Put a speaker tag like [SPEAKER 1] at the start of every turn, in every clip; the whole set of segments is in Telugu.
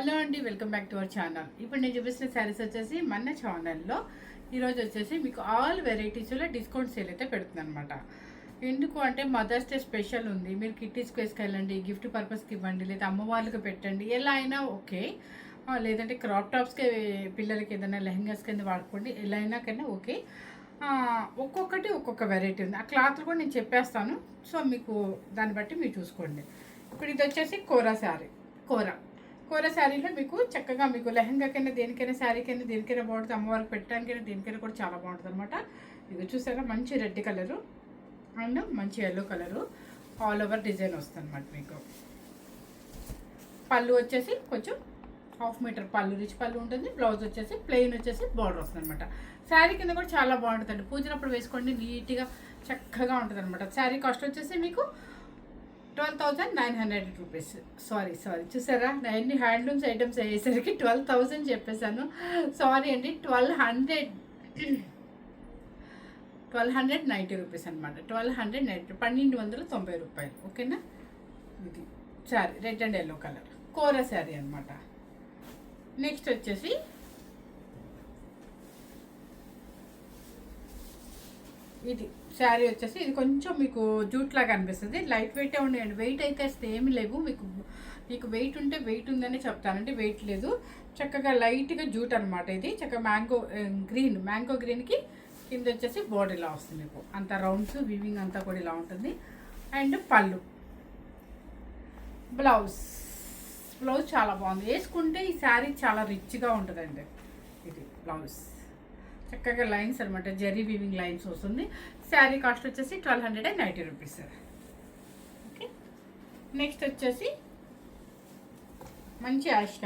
[SPEAKER 1] హలో అండి, welcome back to our channel. ఇప్పుడు నేను చూపిస్తున్న శారీస్ వచ్చేసి మన ఛానల్లో ఈరోజు వచ్చేసి మీకు ఆల్ వెరైటీస్లో డిస్కౌంట్ సేల్ అయితే పెడుతుంది అనమాట. ఎందుకు అంటే మదర్స్ డే స్పెషల్ ఉంది. మీరు కిట్టీస్కి వేసుకెళ్ళండి, గిఫ్ట్ పర్పస్కి ఇవ్వండి, లేదా అమ్మ వాళ్ళకి పెట్టండి, ఎలా అయినా ఓకే. లేదంటే క్రాప్ టాప్స్కి పిల్లలకి ఏదైనా లెహంగాస్ కింద వాడుకోండి, ఎలా అయినా కన్నా ఓకే. ఒక్కొక్కటి ఒక్కొక్క వెరైటీ ఉంది. ఆ క్లాత్లు కూడా నేను చెప్పేస్తాను, సో మీకు దాన్ని బట్టి మీరు చూసుకోండి. ఇప్పుడు ఇది వచ్చేసి కోరా శారీ. కోర శారీలో మీకు చక్కగా మీకు లెహంగా కింద దేనికైనా శారీ కింద దేనికైనా బాగుంటుంది, అమ్మవారికి పెట్టడానికైనా దేనికైనా కూడా చాలా బాగుంటుంది అనమాట. ఇది చూసారా, మంచి రెడ్ కలరు అండ్ మంచి yellow colour all over design వస్తుంది అనమాట. మీకు పళ్ళు వచ్చేసి కొంచెం 1/2 మీటర్ పళ్ళు, రిచ్ పళ్ళు ఉంటుంది. బ్లౌజ్ వచ్చేసి ప్లెయిన్ వచ్చేసి బార్డర్ వస్తుంది అనమాట. శారీ కింద కూడా చాలా బాగుంటుందండి, పూజనప్పుడు వేసుకోండి, నీట్గా చక్కగా ఉంటుంది అనమాట. శారీ కాస్ట్ వచ్చేసి మీకు 12,900 రూపీస్. సారీ చూసారా, అన్ని హ్యాండ్లూమ్స్ ఐటమ్స్ అయ్యేసరికి 12,000 చెప్పేశాను, సారీ అండి. 1290 రూపీస్ అనమాట. 1290, 1290 రూపాయలు. ఓకేనా. ఇది sari red and yellow colour kora sari అనమాట. నెక్స్ట్ వచ్చేసి ఇది శారీ వచ్చేసి ఇది కొంచెం మీకు జూట్ లాగా అనిపిస్తుంది, లైట్ వెయిటే ఉండేయండి. వెయిట్ అయితే అసలు ఏమి లేవు. మీకు వెయిట్ ఉంటే వెయిట్ ఉందని చెప్తానండి, వెయిట్ లేదు. చక్కగా లైట్గా జూట్ అనమాట. ఇది చక్కగా మ్యాంగో గ్రీన్కి కింద వచ్చేసి బోర్డర్ ఇలా వస్తుంది. మీకు అంత రౌండ్స్ వీవింగ్ అంతా కూడా ఇలా ఉంటుంది. అండ్ పళ్ళు, బ్లౌజ్ చాలా బాగుంది. వేసుకుంటే ఈ శారీ చాలా రిచ్గా ఉంటుందండి. ఇది బ్లౌజ్ చక్కగా లైన్స్ అనమాట, జరీ వీవింగ్ లైన్స్ వస్తుంది. శారీ కాస్ట్ వచ్చేసి 1290 రూపీస్. ఓకే. నెక్స్ట్ వచ్చేసి మంచి యాష్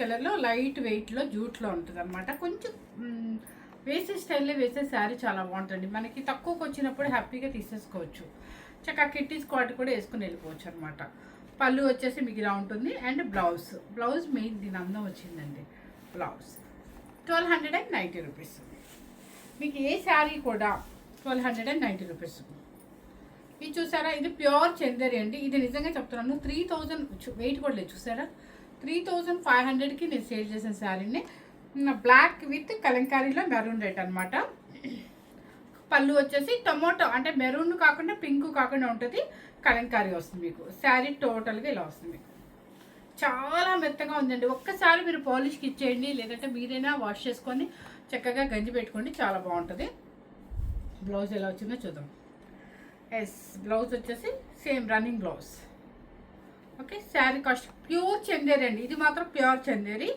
[SPEAKER 1] కలర్లో లైట్ వెయిట్లో జూట్లో ఉంటుంది అనమాట. కొంచెం వేసే స్టైల్లో వేసే శారీ చాలా బాగుంటుంది. మనకి తక్కువకి వచ్చినప్పుడు హ్యాపీగా తీసేసుకోవచ్చు. చక్కగా కిట్టీస్ క్వాట్ కూడా వేసుకుని వెళ్ళిపోవచ్చు అనమాట. పళ్ళు వచ్చేసి మీకు ఇలా ఉంటుంది. అండ్ బ్లౌజ్ మెయిన్ దీని అందం వచ్చిందండి. Blouse 1290 rupees. మీకు ఏ శారీ కూడా 1290 రూపీస్. ఇది చూసారా, ఇది ప్యూర్ చందేరి అండి. ఇది నిజంగా చెప్తున్నాను, 3000 వెయిట్ కూడా లేదు. చూసారా, 3500కి నేను సేల్ చేసిన శారీని. బ్లాక్ విత్ కలంకారీలో మెరూన్ రెడ్ అనమాట. పళ్ళు వచ్చేసి టొమాటో అంటే మెరూన్ కాకుండా పింక్ కాకుండా ఉంటుంది, కలంకారీ వస్తుంది. మీకు శారీ టోటల్గా ఇలా వస్తుంది. మీకు చాలా మెత్తగా ఉందండి. ఒక్కసారి మీరు పాలిష్కి ఇచ్చేయండి, లేదంటే మీరైనా వాష్ చేసుకొని చక్కగా గంజి పెట్టుకోండి, చాలా బాగుంటుంది. బ్లౌజ్ ఎలా వచ్చిందో చూద్దాం. బ్లౌజ్ వచ్చేసి same running blouse. Okay. Sari cost pure Chanderi అండి. ఇది మాత్రం ప్యూర్ చందేరి,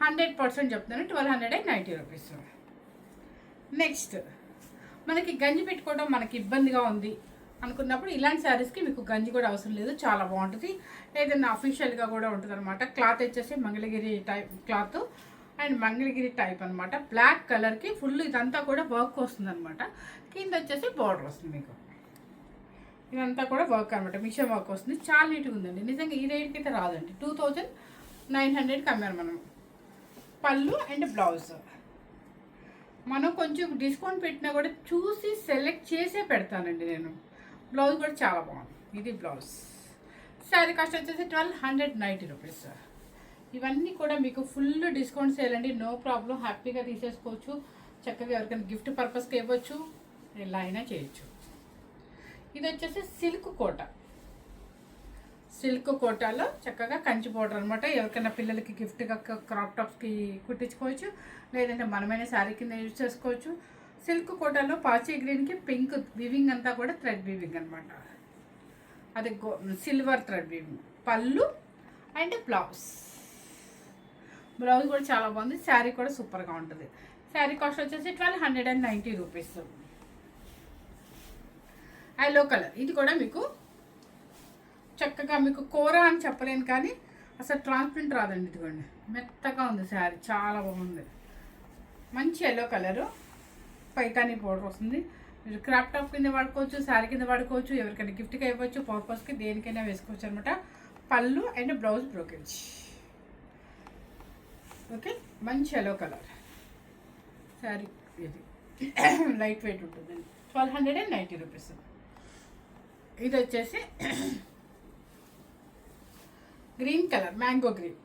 [SPEAKER 1] 100% చెప్తున్నాను, 1290 రూపీస్. నెక్స్ట్ మనకి గంజి పెట్టుకోవడం మనకి ఇబ్బందిగా ఉంది అనుకున్నప్పుడు ఇలాంటి శారీస్కి మీకు గంజి కూడా అవసరం లేదు, చాలా బాగుంటుంది. ఏదైనా అఫీషియల్గా కూడా ఉంటుంది అనమాట. క్లాత్ వచ్చేసి Mangalagiri type cloth and Mangalagiri type అనమాట. బ్లాక్ కలర్కి ఫుల్ ఇదంతా కూడా వర్క్ వస్తుంది అనమాట. కింద వచ్చేసి బార్డర్ వస్తుంది. మీకు ఇదంతా కూడా వర్క్ అనమాట, మిషన్ వర్క్ వస్తుంది. చాలా నీట్గా ఉందండి. నిజంగా ఈ రేట్కి అయితే రాదండి. 2900కి అమ్మారు మనం. పళ్ళు అండ్ బ్లౌజ్ మనం కొంచెం డిస్కౌంట్ పెట్టినా కూడా చూసి సెలెక్ట్ చేసే పెడతానండి నేను. బ్లౌజ్ కూడా చాలా బాగుంది. ఇది బ్లౌజ్. శారీ కాస్ట్ వచ్చేసి 1290 రూపీస్. ఇవన్నీ కూడా మీకు ఫుల్ డిస్కౌంట్ సేల్ అండి, నో ప్రాబ్లం, హ్యాపీగా తీసేసుకోవచ్చు. చక్కగా ఎవరికైనా గిఫ్ట్ పర్పస్కి ఇవ్వచ్చు, ఎలా అయినా చేయొచ్చు. ఇది వచ్చేసి సిల్క్ కోటాలో చక్కగా కంచి బోర్డర్ అనమాట. ఎవరికైనా పిల్లలకి గిఫ్ట్గా క్రాప్ టాప్స్కి కుట్టించుకోవచ్చు, లేదంటే మనమైనా శారీ కింద యూజ్ చేసుకోవచ్చు. సిల్క్ కోటాలో పాచీ గ్రీన్కి పింక్ వివింగ్ అంతా కూడా థ్రెడ్ వివింగ్ అనమాట. అది సిల్వర్ థ్రెడ్ వివింగ్. పళ్ళు అండ్ బ్లౌజ్ కూడా చాలా బాగుంది. శారీ కూడా సూపర్గా ఉంటుంది. శారీ కాస్ట్ వచ్చేసి 1290 రూపీస్. ఎల్లో కలర్, ఇది కూడా మీకు చక్కగా మీకు కూర అని చెప్పలేను కానీ అసలు ట్రాన్స్పరెంట్ రాదండి. ఇదిగోండి, మెత్తగా ఉంది శారీ, చాలా బాగుంది. మంచి ఎల్లో కలరు, పైతానీ బోర్డర్ వస్తుంది. మీరు క్రాప్ టాప్ కింద వాడుకోవచ్చు, శారీ కింద వాడుకోవచ్చు, ఎవరికైనా గిఫ్ట్గా ఇవ్వచ్చు, పర్పస్కి దేనికైనా వేసుకోవచ్చు అనమాట. పళ్ళు అండ్ బ్లౌజ్ బ్రోకేజ్. ఓకే. మంచి ఎల్లో కలర్ శారీ, ఇది లైట్ వెయిట్ ఉంటుంది. 1290 రూపీస్. ఇది వచ్చేసి గ్రీన్ కలర్, మ్యాంగో గ్రీన్.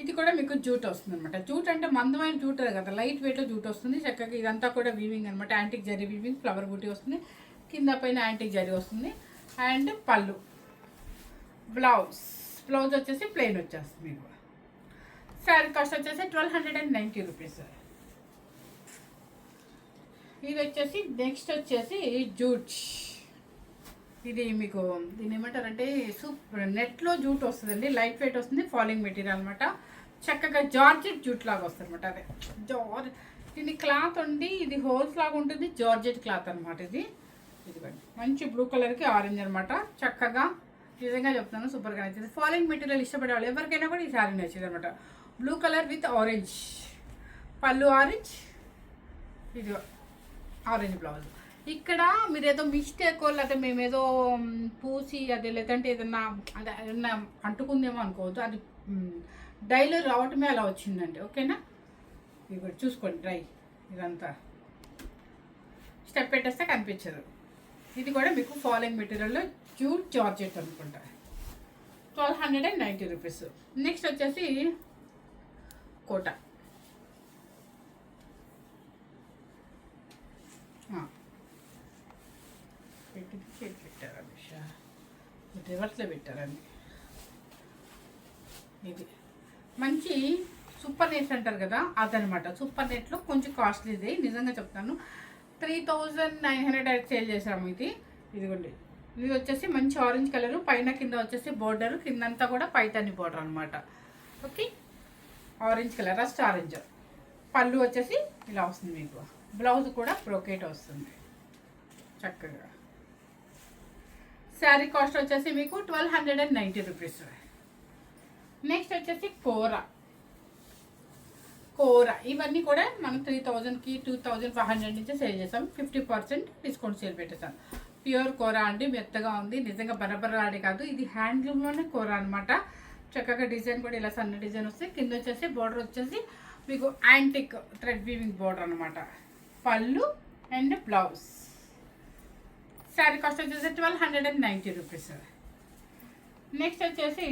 [SPEAKER 1] ఇది కూడా మీకు జూట్ వస్తుంది అనమాట. జూట్ అంటే మందమైన జూట్ కదా, లైట్ వెయిట్లో జూట్ వస్తుంది చక్కగా. ఇదంతా కూడా వీవింగ్ అనమాట, యాంటిక్ జరీ వీవింగ్, ఫ్లవర్ బూటీ వస్తుంది, కింద పైన యాంటిక్ జరీ వస్తుంది. అండ్ పళ్ళు, బ్లౌజ్ వచ్చేసి ప్లెయిన్ వచ్చేస్తుంది మీకు. శారీ కాస్ట్ వచ్చేసి 1290 రూపీస్. ఇది వచ్చేసి నెక్స్ట్ వచ్చేసి జూట్. ఇది మీకు దీని ఏమంటారంటే నెట్లో జూట్ వస్తుందండి, లైట్ వెయిట్ వస్తుంది, ఫాలింగ్ మెటీరియల్ అనమాట. చక్కగా జార్జెట్ జూట్ లాగా వస్తుంది అనమాట. అదే దీని క్లాత్ ఉండి ఇది హోల్స్ లాగా ఉంటుంది, జార్జెట్ క్లాత్ అనమాట. ఇదిగోండి మంచి బ్లూ కలర్కి ఆరెంజ్ అనమాట. చక్కగా నిజంగా చెప్తాను, సూపర్గా నచ్చింది. ఫాలింగ్ మెటీరియల్ ఇష్టపడే వాళ్ళు ఎవరికైనా కూడా ఈ శారీ నచ్చింది అనమాట. బ్లూ కలర్ విత్ ఆరెంజ్, పళ్ళు ఆరెంజ్, ఇది ఆరెంజ్ బ్లౌజ్. ఇక్కడ మీరు ఏదో మిస్టేక్ లేకపోతే మేమేదో పూసి అది లేదంటే ఏదన్నా అది ఏదన్నా అంటుకుందేమో అనుకోవద్దు, అది డైలో రావటమే అలా వచ్చిందండి. ఓకేనా, ఇది చూసుకోండి డ్రై. ఇదంతా స్టెప్ పెట్టేస్తే కనిపించదు. ఇది కూడా మీకు ఫాలింగ్ మెటీరియల్లో జూట్ జార్జెట్ అనుకుంటా, 1290 రూపీస్. నెక్స్ట్ వచ్చేసి కోట. పెట్టారండి, రివర్స్లో పెట్టారండి. ఇది మంచి సూపర్ నెట్స్ అంటారు కదా, అదనమాట. సూపర్ నెట్లో కొంచెం కాస్ట్లీది, నిజంగా చెప్తాను. 3900 సేల్ చేసాము. ఇదిగోండి, ఇది వచ్చేసి మంచి ఆరెంజ్ కలరు, పైన కింద వచ్చేసి బోర్డర్, కిందంతా కూడా పైతాని బోర్డర్ అనమాట. Okay, orange colour, rust orange. పళ్ళు వచ్చేసి ఇలా వస్తుంది మీకు. బ్లౌజ్ కూడా బ్రోకేట్ వస్తుంది చక్కగా. శారీ కాస్ట్ వచ్చేసి మీకు 1290 రూపీస్. నెక్స్ట్ వచ్చేసి కూర. ఇవన్నీ కూడా మనం 3000కి 2500 నుంచి సేల్ చేసాం. 50% డిస్కౌంట్ సేల్ పెట్టేసాం. ప్యూర్ కూర అండి, మెత్తగా ఉంది, నిజంగా బరబరాడి కాదు. ఇది హ్యాండ్లూమ్లోనే కూర అనమాట. చక్కగా డిజైన్ కూడా ఇలా సన్న డిజైన్ వస్తుంది. కింద వచ్చేసి బోర్డర్ వచ్చేసి మీకు యాంటిక్ థ్రెడ్ వీవింగ్ బోర్డర్ అనమాట. పళ్ళు అండ్ బ్లౌజ్. శారీ కాస్ట్ వచ్చేసి 1290 రూపీస్. నెక్స్ట్ వచ్చేసి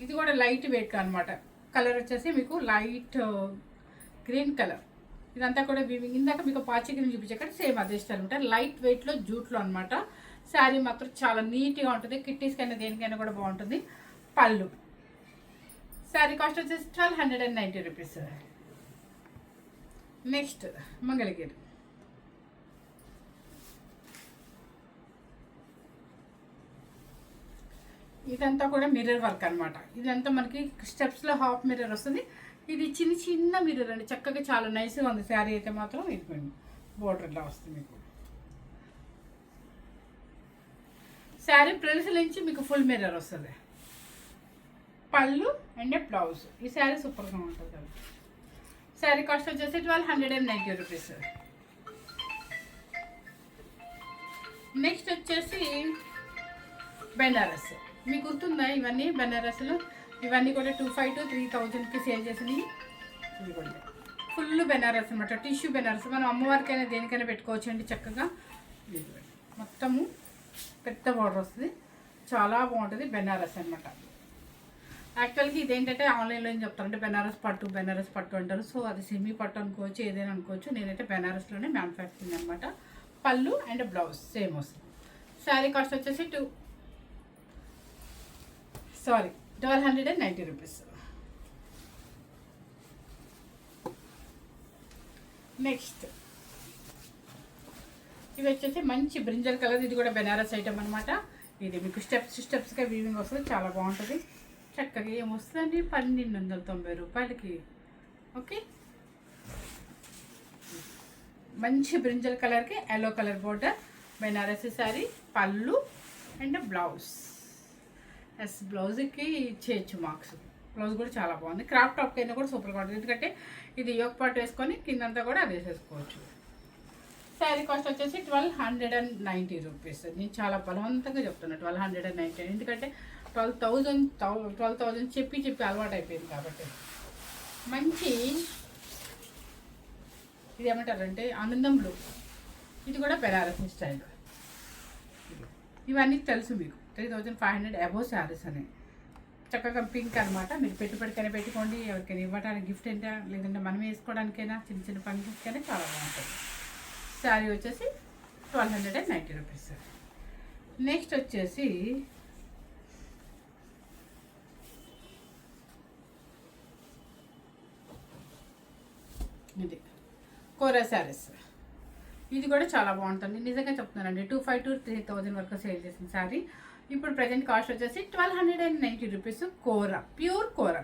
[SPEAKER 1] ఇది కూడా లైట్ వెయిట్ అనమాట. కలర్ వచ్చేసి మీకు లైట్ గ్రీన్ కలర్. ఇదంతా కూడా వీవింగ్. ఇందాక మీకు పాచి గ్రీన్ చూపించాక సేమ్ అదే స్టైల్ ఉంటాయి, లైట్ వెయిట్లో జూట్లో అనమాట. శారీ మాత్రం చాలా నీట్గా ఉంటుంది, కిట్టీస్కైనా దేనికైనా కూడా బాగుంటుంది. పళ్ళు. శారీ కాస్ట్ వచ్చేసి 1290 రూపీస్. నెక్స్ట్ మంగళగిరి. ఇదంతా కూడా మిర్రర్ వర్క్ అనమాట. ఇదంతా మనకి స్టెప్స్లో హాఫ్ మిర్రర్ వస్తుంది. ఇది చిన్న చిన్న మిర్రర్ అండి, చక్కగా చాలా నైస్గా ఉంది. శారీ అయితే మాత్రం ఇదిగోండి బోర్డర్లా వస్తుంది మీకు. శారీ ప్రిల్స్ నుంచి మీకు ఫుల్ మిర్రర్ వస్తుంది. పళ్ళు అండ్ బ్లౌజ్. ఈ శారీ సూపర్గా ఉంటుంది. శారీ కాస్ట్ వచ్చేసి 1290 రూపీస్. నెక్స్ట్ వచ్చేసి బెనారస్. మీకు గుర్తుందా ఇవన్నీ బెనారస్లు? ఇవన్నీ కూడా 2500 to 3000కి సేల్ చేసినవి. ఇదిగోండి ఫుల్ బెనారస్ అనమాట, టిష్యూ బెనారస్. మనం అమ్మవారికైనా దేనికైనా పెట్టుకోవచ్చు అండి చక్కగా. మొత్తము పెద్ద బార్డర్ వస్తుంది, చాలా బాగుంటుంది. బెనారస్ అనమాట. యాక్చువల్గా ఇదేంటంటే ఆన్లైన్లో ఏం చెప్తారంటే బెనారస్ పట్టు అంటారు. సో అది సెమీ పట్టు అనుకోవచ్చు, ఏదైనా అనుకోవచ్చు. నేనైతే బెనారస్లోనే మ్యానుఫ్యాక్చరింగ్ అనమాట. పళ్ళు అండ్ బ్లౌజ్ సేమ్ వస్తుంది. శారీ కాస్ట్ వచ్చేసి 1290 రూపీస్. నెక్స్ట్ ఇవి వచ్చేసి మంచి బ్రింజల్ కలర్. ఇది కూడా బెనారస్ ఐటమ్ అనమాట. ఇది మీకు స్టెప్స్గా వీవింగ్ వస్తుంది, చాలా బాగుంటుంది. చక్కగా ఏమొస్తుందండి 1290 రూపాయలకి. ఓకే, మంచి బ్రింజల్ కలర్కి yellow colour border, Banarasi sari, పళ్ళు అండ్ బ్లౌజ్. బ్లౌజ్కి ఇచ్చేయచ్చు మార్క్స్. బ్లౌజ్ కూడా చాలా బాగుంది. క్రాఫ్ట్ టాప్కి అయినా కూడా సూపర్గా ఉంటుంది, ఎందుకంటే ఇది యోక్ పార్ట్ వేసుకొని కిందంతా కూడా అది వేసేసుకోవచ్చు. శారీ కాస్ట్ వచ్చేసి 1290 రూపీస్. నేను చాలా బలవంతంగా చెప్తున్నాను 1290, ఎందుకంటే 12,000 చెప్పి అలవాటు అయిపోయింది కాబట్టి. మంచి ఇది ఏమంటారంటే ఆనందం బ్లూ. ఇది కూడా బెనారసి స్టైల్. ఇవన్నీ తెలుసు మీకు, 3500 అబోవ్ శారీస్ అని. చక్కగా పింక్ అనమాట. మీరు పెట్టుబడికైనా పెట్టుకోండి, ఎవరికైనా ఇవ్వడానికి గిఫ్ట్ అయినా, లేదంటే మనం వేసుకోవడానికైనా, చిన్న చిన్న ఫంక్షన్స్కైనా చాలా బాగుంటుంది. శారీ వచ్చేసి 1290 రూపీస్. నెక్స్ట్ వచ్చేసి ఇది కోరా శారీస్. ఇది కూడా చాలా బాగుంటుంది, నిజంగా చెప్తున్నానండి. 2500 to 3000 వరకు సేల్ చేసిన శారీ. ఇప్పుడు ప్రజెంట్ కాస్ట్ వచ్చేసి 1290 రూపీస్. కోరా, ప్యూర్ కోరా,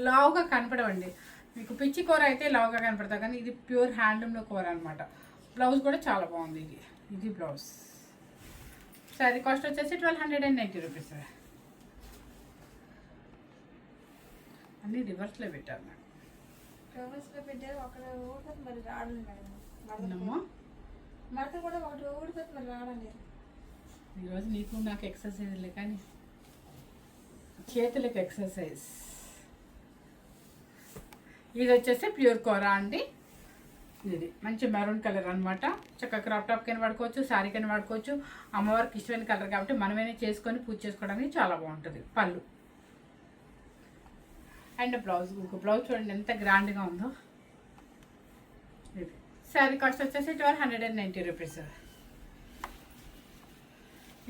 [SPEAKER 1] లావుగా కనపడవండి. మీకు పిచ్చి కూర అయితే లావుగా కనపడతా, కానీ ఇది ప్యూర్ హ్యాండ్లూమ్లో కూర అనమాట. బ్లౌజ్ కూడా చాలా బాగుంది. ఇది బ్లౌజ్. శారీ కాస్ట్ వచ్చేసి 1290 రూపీస్. అన్నీ రివర్స్లో పెట్టారు నాకు.
[SPEAKER 2] రివర్స్లో పెట్టారు. ఒకటి ఊడిపోతుంది, మరి రావడం
[SPEAKER 1] అవునమ్మా.
[SPEAKER 2] మడత కూడా ఒకటి ఊడిపోతుంది, మరి రావడం లేదు.
[SPEAKER 1] ఈరోజు నీకు నాకు ఎక్సర్సైజ్లే, కానీ చేతులకు ఎక్సర్సైజ్. ఇది వచ్చేసి ప్యూర్ కోరా అండి. ఇది మంచి మెరూన్ కలర్ అనమాట. చక్కగా క్రాప్ టాప్ కింద వాడుకోవచ్చు, శారీ కింద వాడుకోవచ్చు. అమ్మవారికి ఇష్టమైన కలర్ కాబట్టి మనమైనా చేసుకొని పూజ చేసుకోవడానికి చాలా బాగుంటుంది. పళ్ళు అండ్ బ్లౌజ్. బ్లౌజ్ చూడండి ఎంత గ్రాండ్గా ఉందో. ఇది శారీ కాస్ట్ వచ్చేసి 1290 రూపీస్.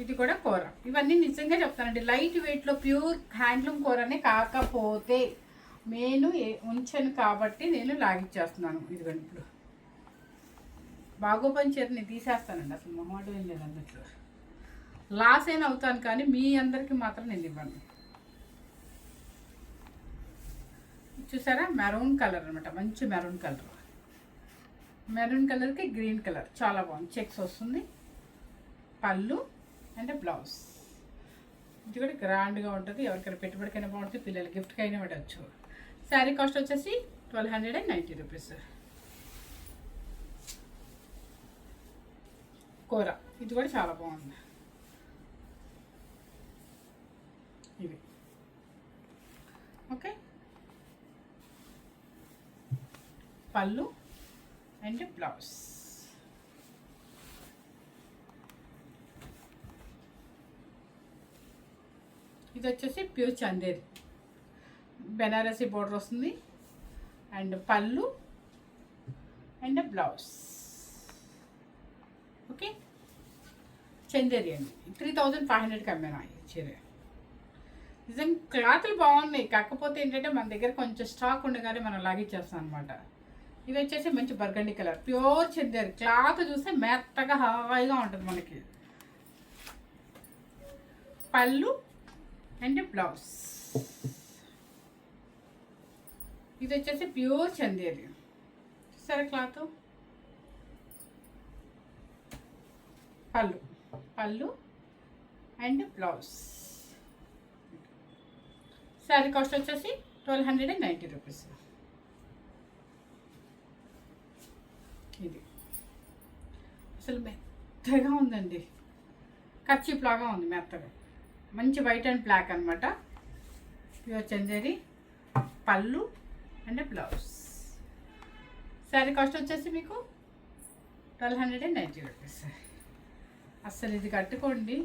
[SPEAKER 1] ఇది కూడా కూర. ఇవన్నీ నిజంగా చెప్తానండి, లైట్ వెయిట్లో ప్యూర్ హ్యాండ్లూమ్ కూరనే. కాకపోతే నేను ఉంచాను కాబట్టి నేను లాగిచ్చేస్తున్నాను. ఇదిగోండి, ఇప్పుడు బాగోపని చీరని తీసేస్తానండి. అసలు మొహమాటం ఏం లేదు అన్నట్లు. లాస్ అయినా అవుతాను, కానీ మీ అందరికీ మాత్రం నేను ఇవ్వను. చూసారా, మెరూన్ కలర్ అనమాట. మంచి మెరూన్ కలర్. మెరూన్ కలర్కి గ్రీన్ కలర్ చాలా బాగుంది. చెక్స్ వస్తుంది. పళ్ళు అండ్ బ్లౌజ్. ఇది కూడా గ్రాండ్గా ఉంటుంది. ఎవరికైనా పెట్టుబడికైనా బాగుంటుంది, పిల్లల గిఫ్ట్కైనా పెట్టచ్చు. శారీ కాస్ట్ వచ్చేసి 1290 రూపీస్. కూర. ఇది కూడా చాలా బాగుంది. ఇవి ఓకే. పళ్ళు అండ్ బ్లౌజ్. ఇది వచ్చేసి ప్యూర్ చందేరి, బెనారసీ బోర్డర్ వస్తుంది. అండ్ పళ్ళు అండ్ బ్లౌజ్. ఓకే, చందేరి అండి. 3500కి అమ్మాను ఈ చీర. నిజం క్లాత్లు బాగున్నాయి, కాకపోతే ఏంటంటే మన దగ్గర కొంచెం స్టాక్ ఉండగానే మనం లాగిచ్చేస్తాం అనమాట. ఇది వచ్చేసి మంచి burgundy colour, pure Chanderi. Cloth చూస్తే మెత్తగా హాయిగా ఉంటుంది మనకి. పళ్ళు అండ్ బ్లౌజ్. ఇది వచ్చేసి ప్యూర్ చందేరి. సరే, క్లాత్. పళ్ళు అండ్ బ్లౌజ్. శారీ కాస్ట్ వచ్చేసి 1290 రూపీస్. ఇది అసలు మెత్తగా ఉందండి, కర్చీప్ లాగా ఉంది మెత్తగా. మంచి వైట్ అండ్ బ్లాక్ అనమాట. ప్యూర్ చందేరి. పళ్ళు అండ్ బ్లౌజ్. శారీ కాస్ట్ వచ్చేసి మీకు 1290 రూపీస్. అస్సలు ఇది కట్టుకోండి,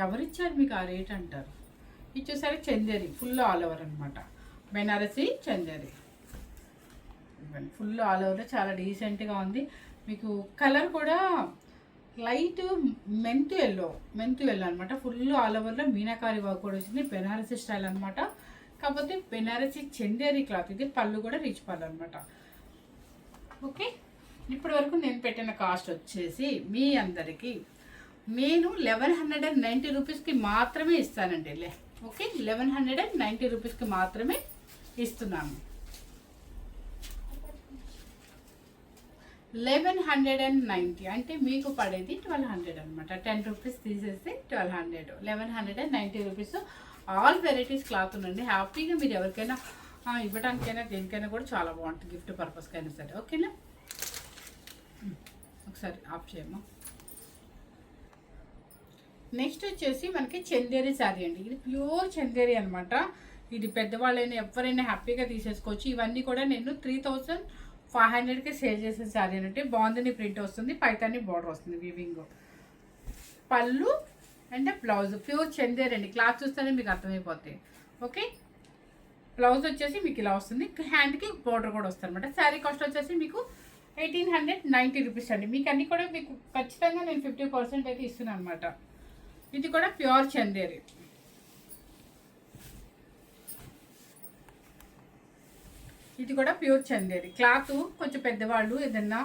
[SPEAKER 1] ఎవరిచ్చారు మీకు ఆ రేట్ అంటారు. ఇచ్చేసరికి చందేరి ఫుల్ ఆల్ ఓవర్ అనమాట. Banarasi Chanderi full all over, చాలా డీసెంట్గా ఉంది. మీకు కలర్ కూడా లైట్ మెంతు ఎల్లో అనమాట. ఫుల్ ఆల్ ఓవర్లో మీనాకారి వర్క్ కూడా వచ్చింది. బెనారసీ స్టైల్ అనమాట. కాకపోతే బెనారసీ చందేరి క్లాత్. ఇది పళ్ళు కూడా రిచ్ పళ్ళు అనమాట. ఓకే, ఇప్పటి వరకు నేను పెట్టిన కాస్ట్ వచ్చేసి మీ అందరికీ నేను 1190 రూపీస్కి మాత్రమే ఇస్తానండి. ఓకే, 1190 రూపీస్కి మాత్రమే ఇస్తున్నాను. 1190 అంటే మీకు పడేది 1200 అనమాట. 10 రూపీస్ తీసేస్తే 1200. 1190 రూపీస్. ఆల్ వెరైటీస్ క్లాత్ ఉందండి. హ్యాపీగా మీరు ఎవరికైనా ఇవ్వడానికైనా దేనికైనా కూడా చాలా బాగుంటుంది, గిఫ్ట్ పర్పస్కైనా సరే. ఓకేనా, ఒకసారి ఆఫ్ చేయమ్మా. నెక్స్ట్ వచ్చేసి మనకి చందేరి శారీ అండి. ఇది ప్యూర్ చందేరి అనమాట. ఇది పెద్దవాళ్ళైనా ఎవరైనా హ్యాపీగా తీసేసుకోవచ్చు. ఇవన్నీ కూడా నేను 3500కి సేల్ చేసిన శారీ అంటే. బాగుందని ప్రింట్ వస్తుంది, పైతాని బార్డర్ వస్తుంది, వీవింగ్. పళ్ళు అండ్ బ్లౌజ్. ప్యూర్ చందేరి అండి. క్లాత్ చూస్తేనే మీకు అర్థమైపోతాయి. ఓకే, బ్లౌజ్ వచ్చేసి మీకు ఇలా వస్తుంది, హ్యాండ్కి బోర్డర్ కూడా వస్తుంది అనమాట. శారీ కాస్ట్ వచ్చేసి మీకు 1890 రూపీస్ అండి. మీకు అన్నీ కూడా మీకు ఖచ్చితంగా నేను 50% అయితే ఇస్తున్నాను అనమాట. ఇది కూడా ప్యూర్ చందేరి. ఇది కూడా ప్యూర్ చందేరి క్లాత్. కొంచెం పెద్దవాళ్ళు ఏదన్నా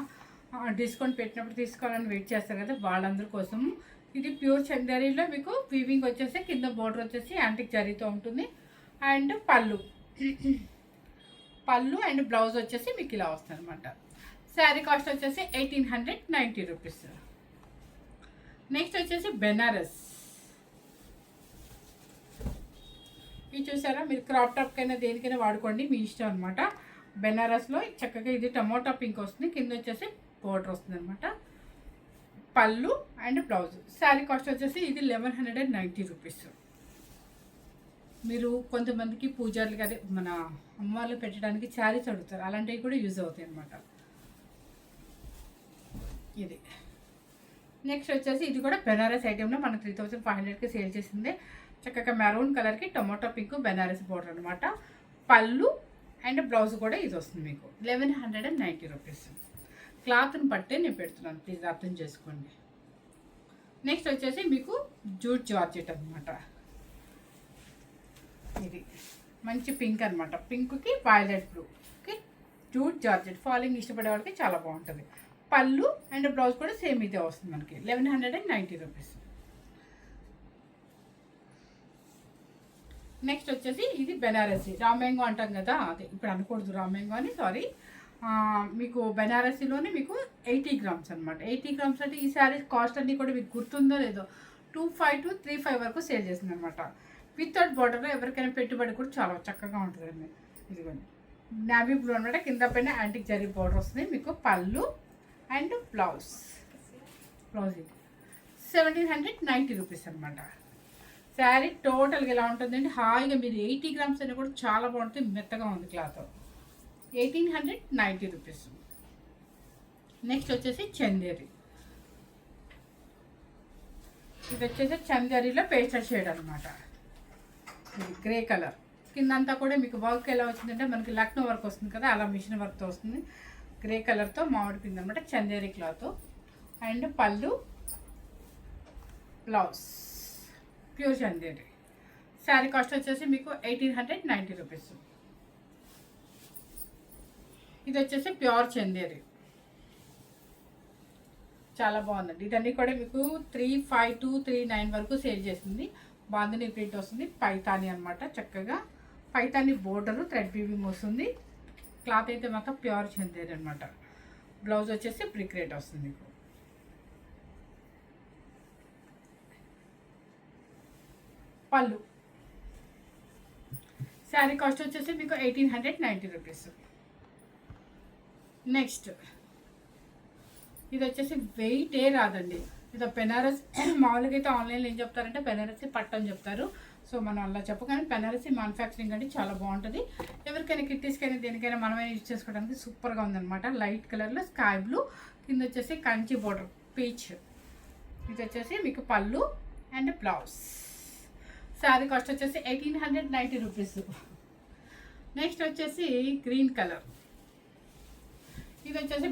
[SPEAKER 1] డిస్కౌంట్ పెట్టినప్పుడు తీసుకోవాలని వెయిట్ చేస్తారు కదా, వాళ్ళందరి కోసం ఇది ప్యూర్ చందేరిలో మీకు వీవింగ్ వచ్చేసి కింద బోర్డర్ వచ్చేసి యాంటిక్ జరీతో ఉంటుంది. అండ్ పళ్ళు అండ్ బ్లౌజ్ వచ్చేసి మీకు ఇలా వస్తుంది అనమాట. శారీ కాస్ట్ వచ్చేసి 1890 రూపీస్. నెక్స్ట్ వచ్చేసి బెనారస్. ఇది చూసారా, మీరు క్రాప్ టాప్ కైనా దేనికైనా వాడుకోండి, మీ ఇష్టం అనమాట. బెనారస్లో చక్కగా ఇది టమోటా పింక్ వస్తుంది, కింద వచ్చేసి బోర్డర్ వస్తుంది అనమాట. పళ్ళు అండ్ బ్లౌజ్. శారీ కాస్ట్ వచ్చేసి ఇది 1190 రూపీస్. మీరు కొంతమందికి పూజారులకి అదే మన అమ్మవార్లు పెట్టడానికి శారీస్ అడుగుతారు, అలాంటివి కూడా యూజ్ అవుతాయి అనమాట. ఇది నెక్స్ట్ వచ్చేసి ఇది కూడా బెనారస్ ఐటెంలో మనం 3500కి సేల్ చేసిందే. చక్కగా మెరూన్ కలర్కి టొమాటో పింక్ బెనారస్ బోర్డర్ అనమాట. పళ్ళు అండ్ బ్లౌజ్ కూడా ఇది వస్తుంది మీకు 1190 రూపీస్. క్లాత్ని బట్టే నేను పెడుతున్నాను, ప్లీజ్ అర్థం చేసుకోండి. నెక్స్ట్ వచ్చేసి మీకు జూట్ జార్జెట్ అనమాట. ఇది మంచి పింక్ అనమాట, పింక్కి వైలెట్ బ్లూకి జూట్ జార్జెట్. ఫాలింగ్ ఇష్టపడే వాళ్ళకి చాలా బాగుంటుంది. పళ్ళు అండ్ బ్లౌజ్ కూడా సేమ్ ఇదే వస్తుంది మనకి 1190 రూపీస్. నెక్స్ట్ వచ్చేసి ఇది బెనారసీ రామ్యాంగో అంటాం కదా, అదే ఇప్పుడు అనకూడదు రామ్యాంగో అని, సారీ. మీకు బెనారసీలోనే మీకు 80 గ్రామ్స్ అనమాట. 80 గ్రామ్స్ అంటే ఈ శారీస్ కాస్ట్ అన్నీ కూడా మీకు గుర్తుందో లేదో 25 to 35 వరకు సేల్ చేసింది అనమాట. వితౌట్ బార్డర్లో ఎవరికైనా పెట్టుబడి కూడా చాలా చక్కగా ఉంటుందండి. ఇదిగోండి నావీ బ్లూ అనమాట, కింద పైన యాంటిక్ జరీ బార్డర్ వస్తుంది. మీకు పళ్ళు అండ్ బ్లౌజ్ ఇది 1790 రూపీస్ అనమాట. శారీ టోటల్గా ఎలా ఉంటుందండి, హాయిగా మీరు 80 గ్రామ్స్ అయినా కూడా చాలా బాగుంటుంది, మెత్తగా ఉంది క్లాత్. 1890 రూపీస్. నెక్స్ట్ వచ్చేసి చందేరి. ఇది వచ్చేసి చందేరిలో పేస్టల్ షేడ్ అనమాట. ఇది గ్రే కలర్, కిందంతా కూడా మీకు వర్క్ ఎలా వచ్చిందంటే మనకి లక్నో వర్క్ వస్తుంది కదా, అలా మిషన్ వర్క్తో వస్తుంది. గ్రే కలర్తో మామిడి పిండి అనమాట, చందేరి క్లాత్. అండ్ పళ్ళు blouse pure Chanderi. Sari cost వచ్చేసి మీకు 1890 రూపీస్. ఇది వచ్చేసి ప్యూర్ చందేరి, చాలా బాగుందండి. ఇదన్నీ కూడా మీకు 35 to 39 వరకు సేల్ చేసింది. బాందిని ప్రింట్ వస్తుంది, పైతాని అనమాట. చక్కగా పైతాని బోర్డరు థ్రెడ్ వీవింగ్ వస్తుంది. క్లాత్ అయితే మాత్రం ప్యూర్ చందేరి అనమాట. బ్లౌజ్ వచ్చేసి బ్రిక్ రేట్ వస్తుంది మీకు. పళ్ళు. శారీ కాస్ట్ వచ్చేసి మీకు 1890 రూపీస్. నెక్స్ట్ ఇది వచ్చేసి వెయిటే రాదండి. ఇది బెనారస్. మామూలుగా అయితే ఆన్లైన్లో ఏం చెప్తారంటే బెనారసి పట్టు అని చెప్తారు. సో మనం అలా చెప్పగానే బెనారసి మ్యానుఫ్యాక్చరింగ్ అంటే చాలా బాగుంటుంది. ఎవరికైనా కిట్టీస్కైనా దేనికైనా మనమే యూజ్ చేసుకోవడానికి సూపర్గా ఉందన్నమాట. లైట్ కలర్లో స్కై బ్లూ, కింద వచ్చేసి కంచి బోర్డర్ పీచ్. ఇది వచ్చేసి మీకు పళ్ళు అండ్ బ్లౌజ్. శారీ కాస్ట్ వచ్చేసి 1890 రూపీస్. నెక్స్ట్ వచ్చేసి గ్రీన్ కలర్. ఇది వచ్చేసి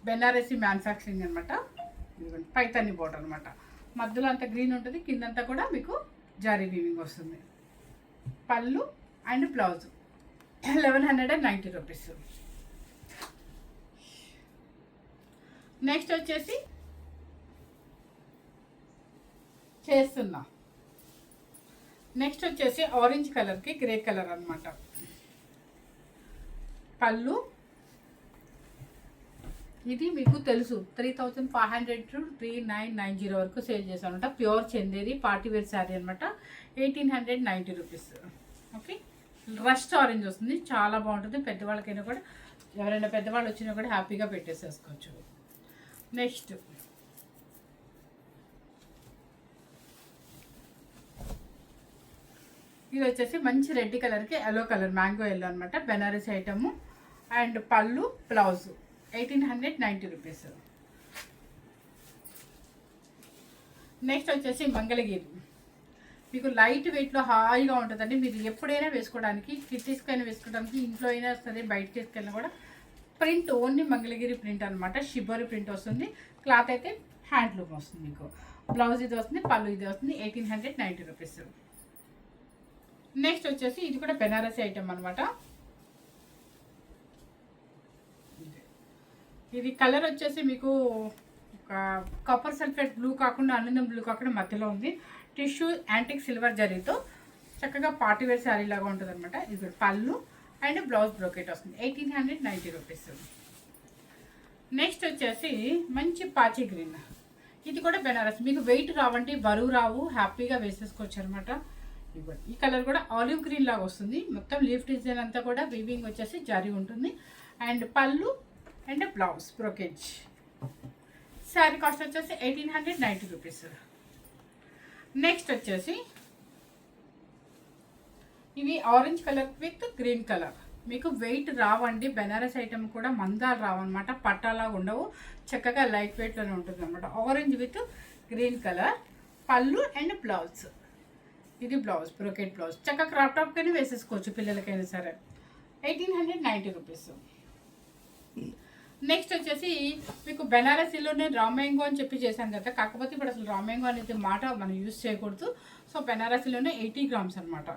[SPEAKER 1] బెనారసి మ్యానుఫ్యాక్చరింగ్ అనమాట. ఇదిగోండి పైతాని బోర్డర్ అనమాట. మధ్యలో అంతా గ్రీన్ ఉంటుంది, కిందంతా కూడా మీకు జారీ వీవింగ్ వస్తుంది. పళ్ళు అండ్ బ్లౌజ్ 1190 రూపీస్. నెక్స్ట్ వచ్చేసి నెక్స్ట్ వచ్చేసి ఆరెంజ్ కలర్కి గ్రే కలర్ అనమాట. పళ్ళు ఇది మీకు తెలుసు 3500 to 3990 వరకు సేల్ చేశాను అనమాట. ప్యూర్ చందేరి పార్టీవేర్ శారీ అనమాట. 1890 రూపీస్. ఓకే, రస్ట్ ఆరెంజ్ వస్తుంది, చాలా బాగుంటుంది. పెద్దవాళ్ళకైనా కూడా ఎవరైనా పెద్దవాళ్ళు వచ్చినా కూడా హ్యాపీగా పెట్టేసేసుకోవచ్చు. నెక్స్ట్ ఇది వచ్చేసి మంచి రెడ్ కలర్కి ఎల్లో కలర్, మ్యాంగో ఎల్లో అనమాట. బెనారస్ ఐటము. అండ్ పళ్ళు బ్లౌజ్ 1890 రూపీస్. నెక్స్ట్ వచ్చేసి మంగళగిరి. మీకు లైట్ వెయిట్లో హాయిగా ఉంటుందండి. మీరు ఎప్పుడైనా వేసుకోవడానికి, కిట్టీస్కైనా వేసుకోవడానికి, ఇంట్లో అయినా సరే బయటకి తీసుకెళ్ళినా కూడా. ప్రింట్ ఓన్లీ మంగళగిరి ప్రింట్ అనమాట, షిబోరి ప్రింట్ వస్తుంది. క్లాత్ అయితే హ్యాండ్లూమ్ వస్తుంది మీకు. బ్లౌజ్ ఇది వస్తుంది, పళ్ళు ఇది వస్తుంది. 1890 రూపీస్. నెక్స్ట్ వచ్చేసి ఇది కూడా బెనారసీ ఐటమ్ అనమాట. ఇది కలర్ వచ్చేసి మీకు ఒక కాపర్ సల్ఫేట్ బ్లూ కాకుండా, అల్యూమినియం బ్లూ కాకుండా మధ్యలో ఉంది. టిష్యూ యాంటిక్ సిల్వర్ జరీతో చక్కగా పార్టీ వేర్ శారీ లాగా ఉంటుంది అనమాట. ఇది పళ్ళు అండ్ బ్లౌజ్ బ్రోకెట్ వస్తుంది. 1890 రూపీస్. నెక్స్ట్ వచ్చేసి మంచి పాచి గ్రీన్. ఇది కూడా బెనారస్. మీకు వెయిట్ రావండి, బరువు రావు, హ్యాపీగా వేసేసుకోవచ్చు అనమాట. ఈ కలర్ కూడా ఆలివ్ గ్రీన్ లాగా వస్తుంది. మొత్తం లీఫ్ డిజైన్ అంతా కూడా వీవింగ్ వచ్చేసి జరీ ఉంటుంది. అండ్ పళ్ళు and blouse brocade. Sari cost వచ్చేసి 1890 రూపీస్. నెక్స్ట్ వచ్చేసి ఇవి orange colour with green colour. మీకు వెయిట్ రావండి, బెనారస్ ఐటమ్ కూడా మందాలు రావన్నమాట, పట్టాలాగా ఉండవు, చక్కగా లైట్ వెయిట్లోనే ఉంటుంది అనమాట. Orange with green colour. పళ్ళు అండ్ బ్లౌజ్. ఇది బ్లౌజ్ బ్రోకెట్ బ్లౌజ్. చక్కగా క్రాప్ టాప్కైనా వేసేసుకోవచ్చు పిల్లలకైనా సరే. 1890 రూపీస్. నెక్స్ట్ వచ్చేసి మీకు బెనారసీలోనే రామ్యాంగో అని చెప్పి చేశాను కదా, కాకపోతే ఇప్పుడు అసలు రామ్యాంగో అనేది మాట మనం యూజ్ చేయకూడదు. సో బెనారసీలోనే 80 గ్రామ్స్ అనమాట.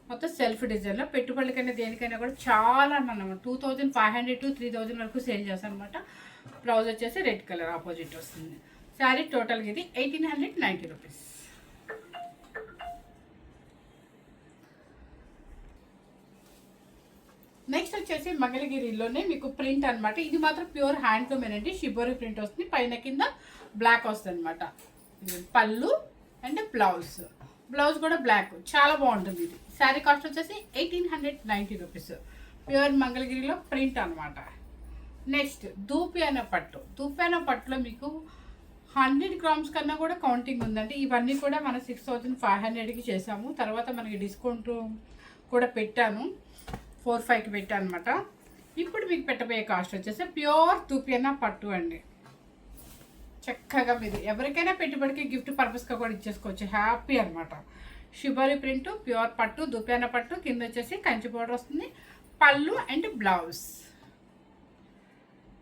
[SPEAKER 1] మొత్తం సెల్ఫ్ డిజైన్లో పెట్టుబడులకైనా దేనికైనా కూడా చాలా మనం 2500 to 3000 వరకు సేల్ చేస్తాం అనమాట. బ్లౌజ్ వచ్చేసి రెడ్ కలర్ ఆపోజిట్ వస్తుంది. శారీ టోటల్గా ఇది 1890 రూపీస్. నెక్స్ట్ వచ్చేసి మంగళగిరిలోనే మీకు ప్రింట్ అనమాట. ఇది మాత్రం ప్యూర్ హ్యాండ్లూమేనండి. షిబోరి ప్రింట్ వస్తుంది, పైన కింద బ్లాక్ వస్తుంది అనమాట. పళ్ళు అండ్ బ్లౌజ్. బ్లౌజ్ కూడా బ్లాక్, చాలా బాగుంటుంది ఇది. శారీ కాస్ట్ వచ్చేసి 1890 రూపీస్. ప్యూర్ మంగళగిరిలో ప్రింట్ అనమాట. నెక్స్ట్ దూపియానా పట్టు. దూపియానా పట్టులో మీకు 100 గ్రామ్స్ కన్నా కూడా కౌంటింగ్ ఉందండి. ఇవన్నీ కూడా మనం 6500కి చేసాము. తర్వాత మనకి డిస్కౌంట్ కూడా పెట్టాను, 45కి పెట్టాను అనమాట. ఇప్పుడు మీకు పెట్టబోయే కాస్ట్ వచ్చేసి ప్యూర్ దూపియానా పట్టు అండి. చక్కగా మీరు ఎవరికైనా పెట్టుబడికి గిఫ్ట్ పర్పస్గా కూడా ఇచ్చేసుకోవచ్చు, హ్యాపీ అనమాట. షిబోరి ప్రింట్, ప్యూర్ పట్టు, దుప్యాన పట్టు. కింద వచ్చేసి కంచి పౌడర్ వస్తుంది. పళ్ళు అండ్ బ్లౌజ్.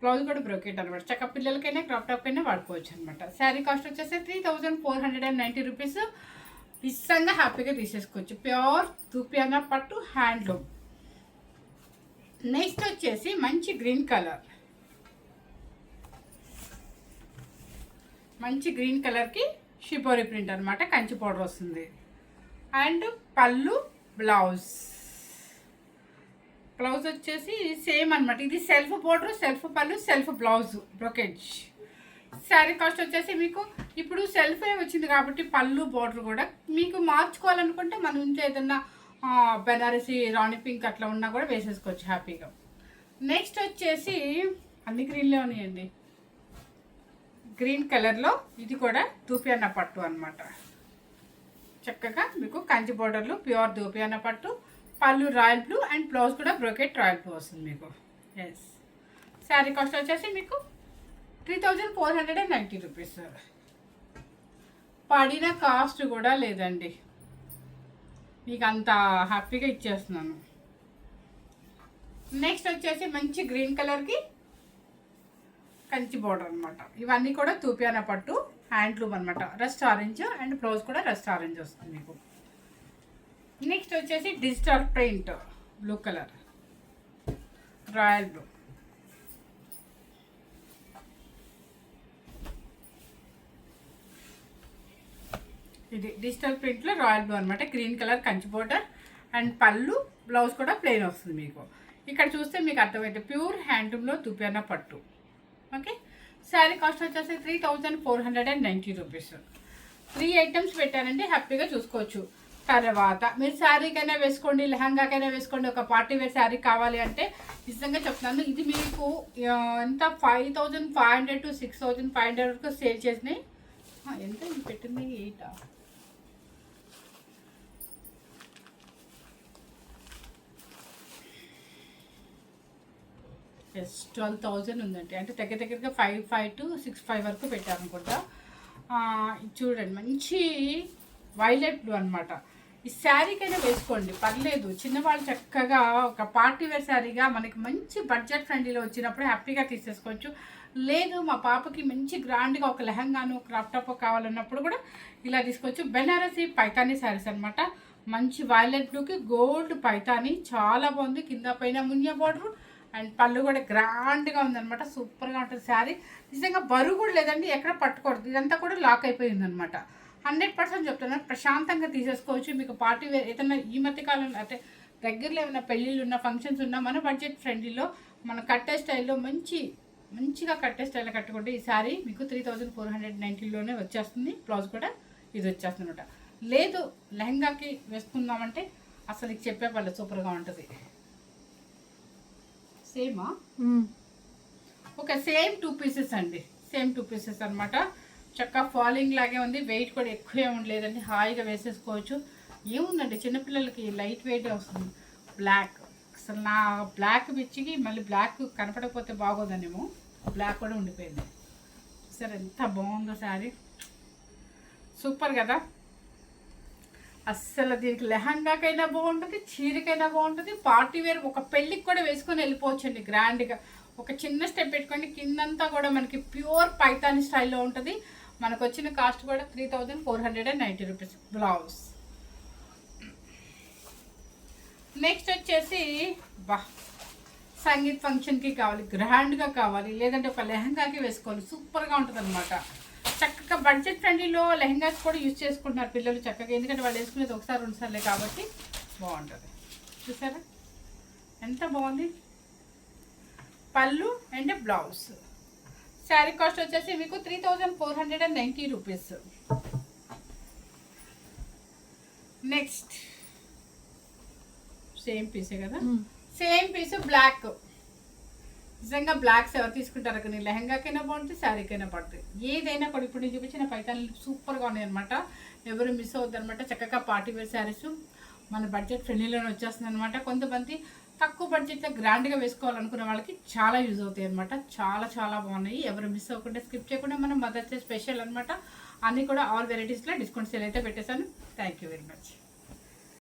[SPEAKER 1] బ్లౌజ్ కూడా బ్రోకెట్ అనమాట. చక్క పిల్లలకైనా క్రాప్ టాప్ అయినా వాడుకోవచ్చు అనమాట. శారీ కాస్ట్ వచ్చేసి 3490 రూపీస్. ఇష్టంగా హ్యాపీగా తీసేసుకోవచ్చు. ప్యూర్ దుప్యాన పట్టు హ్యాండ్లూమ్. నెక్స్ట్ వచ్చేసి మంచి గ్రీన్ కలర్. మంచి గ్రీన్ కలర్కి షిబోరి ప్రింట్ అనమాట, కంచి పౌడర్ వస్తుంది. అండ్ పళ్ళు బ్లౌజ్. బ్లౌజ్ వచ్చేసి సేమ్ అనమాట. ఇది సెల్ఫ్ బోర్డర్, సెల్ఫ్ పళ్ళు, self blouse brocade. Sari cost వచ్చేసి మీకు ఇప్పుడు సెల్ఫే వచ్చింది కాబట్టి పళ్ళు బోర్డర్ కూడా మీకు మార్చుకోవాలనుకుంటే మనం ఇంట్లో ఏదన్నా బెనారసీ రాణి పింక్ అట్లా ఉన్నా కూడా వేసేసుకోవచ్చు హ్యాపీగా. నెక్స్ట్ వచ్చేసి అన్ని గ్రీన్లే ఉన్నాయండి. గ్రీన్ కలర్లో ఇది కూడా దూపియానా పట్టు అనమాట. చక్కగా మీకు కంచి బోర్డర్లు, ప్యూర్ దూపియానా పట్టు. పళ్ళు రాయల్ బ్లూ అండ్ బ్లౌజ్ కూడా బ్రోకెట్ రాయల్ బ్లూ వస్తుంది మీకు. ఎస్. శారీ కాస్ట్ వచ్చేసి మీకు 3490 రూపీస్. పడిన కాస్ట్ కూడా లేదండి, మీకు అంత హ్యాపీగా ఇచ్చేస్తున్నాను. నెక్స్ట్ వచ్చేసి మంచి గ్రీన్ కలర్కి కంచి బోర్డర్ అనమాట. ఇవన్నీ కూడా తూపియానా పట్టు హ్యాండ్లూమ్ అనమాట. రస్ట్ ఆరెంజ్ అండ్ బ్లౌజ్ కూడా రస్ట్ ఆరెంజ్ వస్తుంది మీకు. నెక్స్ట్ వచ్చేసి digital print blue colour, royal blue. ఇది డిజిటల్ ప్రింట్లో రాయల్ బ్లూ అనమాట. Green colour Kanchi border and పళ్ళు, బ్లౌజ్ కూడా ప్లెయిన్ వస్తుంది మీకు. ఇక్కడ చూస్తే మీకు అర్థమైతే ప్యూర్ హ్యాండ్లూమ్లో దుపియానా పట్టు. ఓకే. శారీ కాస్ట్ వచ్చేసి 3490 రూపీస్. 3 ఐటమ్స్ పెట్టానండి, హ్యాపీగా చూసుకోవచ్చు. తర్వాత మీరు శారీకైనా వేసుకోండి, లెహంగాకైనా వేసుకోండి. ఒక పార్టీ వేర్ శారీ కావాలి అంటే నిజంగా చెప్తున్నాను, ఇది మీకు ఎంత 5500 to 6500 వరకు సేల్ చేసినాయి. ఎంత పెట్టింది 8. ఎస్ 12,000 ఉందండి. అంటే దగ్గరగా 55 to 65 వరకు పెట్టారనుకుంటా. చూడండి మంచి వైలెట్ బ్లూ అనమాట. ఈ శారీకైనా వేసుకోండి పర్లేదు, చిన్నవాళ్ళు చక్కగా ఒక పార్టీ వేర్ శారీగా మనకి మంచి బడ్జెట్ ఫ్రెండ్లీలో వచ్చినప్పుడు హ్యాపీగా తీసేసుకోవచ్చు. లేదు మా పాపకి మంచి గ్రాండ్గా ఒక లెహంగాను క్రాప్ టాప్ కావాలన్నప్పుడు కూడా ఇలా తీసుకోవచ్చు. బెనారసీ పైతానీ శారీస్ అనమాట. మంచి వైలెట్ బ్లూకి గోల్డ్ పైతానీ చాలా బాగుంది. కింద పైన మునియా బార్డర్ అండ్ పళ్ళు కూడా గ్రాండ్గా ఉందన్నమాట. సూపర్గా ఉంటుంది శారీ. నిజంగా బరువు కూడా లేదండి, ఎక్కడ పట్టుకోవద్దు. ఇదంతా కూడా లాక్ అయిపోయింది అనమాట. 100% చెప్తున్నాను, ప్రశాంతంగా తీసేసుకోవచ్చు. మీకు పార్టీ వేర్ ఏదైనా ఈ మధ్యకాలంలో అంటే దగ్గరలో ఏమైనా పెళ్ళిళ్ళు ఉన్న ఫంక్షన్స్ ఉన్న మన బడ్జెట్ ఫ్రెండ్లీలో మన కట్టే స్టైల్లో మంచిగా కట్టే స్టైల్లో కట్టుకుంటే ఈ శారీ మీకు 3490లోనే వచ్చేస్తుంది. బ్లౌజ్ కూడా ఇది వచ్చేస్తుంది అనమాట. లేదు లెహంగాకి వేసుకుందామంటే అసలు ఇది చెప్పే పర్లేదు, సూపర్గా ఉంటుంది. సేమా ఓకే, సేమ్ 2 పీసెస్ అండి, సేమ్ 2 పీసెస్ అనమాట. చక్కగా ఫాలింగ్ లాగే ఉంది, వెయిట్ కూడా ఎక్కువ ఉండలేదండి, హాయిగా వేసేసుకోవచ్చు. ఏముందండి చిన్నపిల్లలకి లైట్ వెయిటే వస్తుంది. బ్లాక్ అసలు నా బ్లాక్ పిచ్చికి మళ్ళీ బ్లాక్ కనపడకపోతే బాగోదనేమో, బ్లాక్ కూడా ఉండిపోయింది. సరే ఎంత బాగుందో శారీ, సూపర్ కదా. అస్సలు దీనికి లెహంగాకైనా బాగుంటుంది, చీరకైనా బాగుంటుంది, పార్టీ వేర్ ఒక పెళ్ళికి కూడా వేసుకొని వెళ్ళిపోవచ్చండి గ్రాండ్గా. ఒక చిన్న స్టెప్ పెట్టుకోండి, కిందంతా కూడా మనకి ప్యూర్ పైతాని స్టైల్లో ఉంటుంది. మనకు వచ్చిన కాస్ట్ కూడా 3490 రూపీస్ బ్లౌజ్. నెక్స్ట్ వచ్చేసి సంగీత్ ఫంక్షన్కి కావాలి, గ్రాండ్గా కావాలి, లేదంటే ఒక లెహంగాకి వేసుకోవాలి, సూపర్గా ఉంటుంది అనమాట. చక్కగా బడ్జెట్ ఫ్రెండ్లీలో లెహంగాస్ కూడా యూజ్ చేసుకుంటున్నారు పిల్లలు చక్కగా, ఎందుకంటే వాళ్ళు వేసుకునేది ఒకసారి 2 సార్లే కాబట్టి బాగుంటుంది. చూసారా ఎంత బాగుంది. పళ్ళు అండ్ బ్లౌజ్. శారీ కాస్ట్ వచ్చేసి మీకు 3490 రూపీస్. నెక్స్ట్ సేమ్ పీసే కదా, సేమ్ పీస్ బ్లాక్. నిజంగా బ్లాక్స్ ఎవరు తీసుకుంటారు కానీ లెహంగాకైనా బాగుంటుంది, శారీకైనా బాగుంటుంది, ఏదైనా కూడా. ఇప్పుడు నేను చూపించిన పైతాన్లు సూపర్గా ఉన్నాయి అనమాట, ఎవరు మిస్ అవుద్ది అనమాట. చక్కగా పార్టీ వేర్ శారీస్ మన బడ్జెట్ ఫ్రెండ్లీలోనే వచ్చేస్తుంది అనమాట. కొంతమంది తక్కువ బడ్జెట్లో గ్రాండ్గా వేసుకోవాలనుకునే వాళ్ళకి చాలా యూజ్ అవుతాయి అనమాట. చాలా చాలా బాగున్నాయి, ఎవరు మిస్ అవ్వకుండా స్కిప్ చేయకుండా. మనం మదర్స్ డే స్పెషల్ అనమాట, అన్నీ కూడా ఆల్ వెరైటీస్లో డిస్కౌంట్ సేల్ అయితే పెట్టేశాను. Thank you very much.